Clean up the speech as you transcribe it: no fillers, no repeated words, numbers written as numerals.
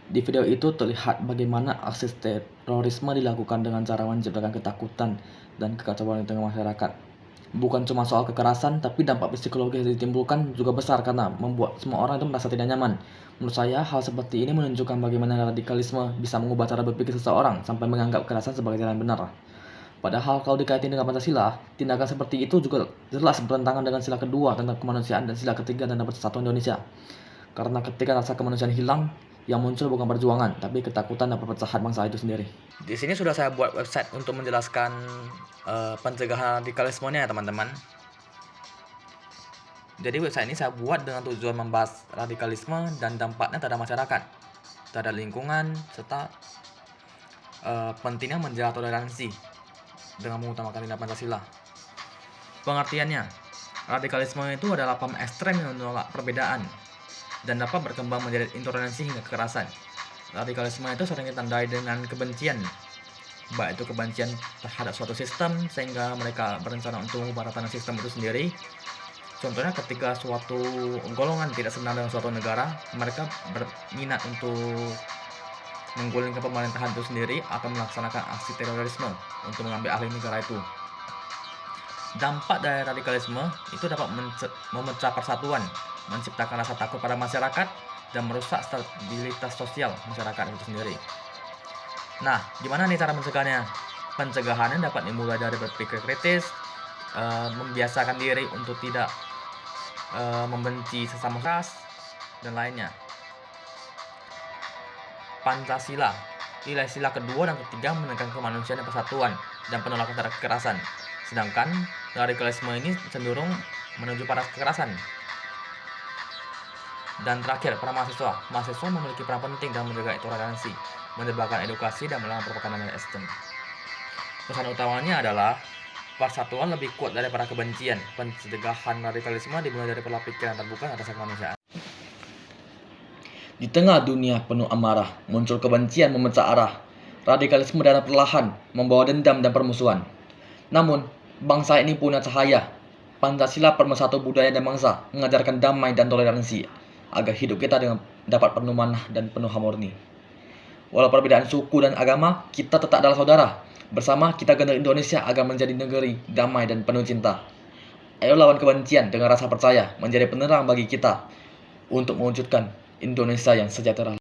Di video itu terlihat bagaimana aksi terorisme dilakukan dengan cara menciptakan ketakutan dan kekacauan di tengah masyarakat. Bukan cuma soal kekerasan, tapi dampak psikologis yang ditimbulkan juga besar karena membuat semua orang itu merasa tidak nyaman. Menurut saya, hal seperti ini menunjukkan bagaimana radikalisme bisa mengubah cara berpikir seseorang sampai menganggap kekerasan sebagai jalan benar. Padahal kalau dikaitin dengan Pancasila, tindakan seperti itu juga jelas bertentangan dengan sila kedua tentang kemanusiaan dan sila ketiga tentang persatuan Indonesia. Karena ketika rasa kemanusiaan hilang, yang muncul bukan perjuangan, tapi ketakutan dan perpecahan bangsa itu sendiri. Di sini sudah saya buat website untuk menjelaskan pencegahan radikalismenya ya teman-teman. Jadi website ini saya buat dengan tujuan membahas radikalisme dan dampaknya terhadap masyarakat, terhadap lingkungan, serta pentingnya menjaga toleransi dengan mengutamakan nilai Pancasila. Pengertiannya, radikalisme itu adalah paham ekstrem yang menolak perbedaan dan dapat berkembang menjadi intoleransi hingga kekerasan. Radikalisme itu sering ditandai dengan kebencian, baik itu kebencian terhadap suatu sistem sehingga mereka berencana untuk mengubah tatanan sistem itu sendiri. Contohnya ketika suatu golongan tidak senang dengan suatu negara, mereka berminat untuk menggulingkan pemerintahan itu sendiri atau melaksanakan aksi terorisme untuk mengambil alih negara itu. Dampak dari radikalisme itu dapat memecah persatuan, menciptakan rasa takut pada masyarakat, dan merusak stabilitas sosial masyarakat itu sendiri. Nah, gimana nih cara mencegahnya? Pencegahannya dapat dimulai dari berpikir kritis, membiasakan diri untuk tidak membenci sesama ras, dan lainnya. Pancasila, nilai sila kedua dan ketiga menekankan kemanusiaan dan persatuan dan penolakan terhadap kekerasan. Sedangkan radikalisme ini cenderung menuju pada kekerasan. Dan terakhir, para mahasiswa. Mahasiswa memiliki peran penting dalam menjaga toleransi, menyebarkan edukasi, dan melawan propaganda dan ekstrem. Pesan utamanya adalah persatuan lebih kuat daripada kebencian. Pencegahan radikalisme dimulai dari pola pikir yang terbuka atas kemanusiaan. Di tengah dunia penuh amarah, muncul kebencian memecah arah. Radikalisme dan perlahan membawa dendam dan permusuhan. Namun, bangsa ini punya cahaya. Pancasila pemersatu budaya dan bangsa, mengajarkan damai dan toleransi, agar hidup kita dapat penuh manah dan penuh harmoni. Walau perbedaan suku dan agama, kita tetap adalah saudara. Bersama kita generasi Indonesia agar menjadi negeri damai dan penuh cinta. Ayo lawan kebencian dengan rasa percaya, menjadi penerang bagi kita untuk mewujudkan Indonesia yang sejahtera.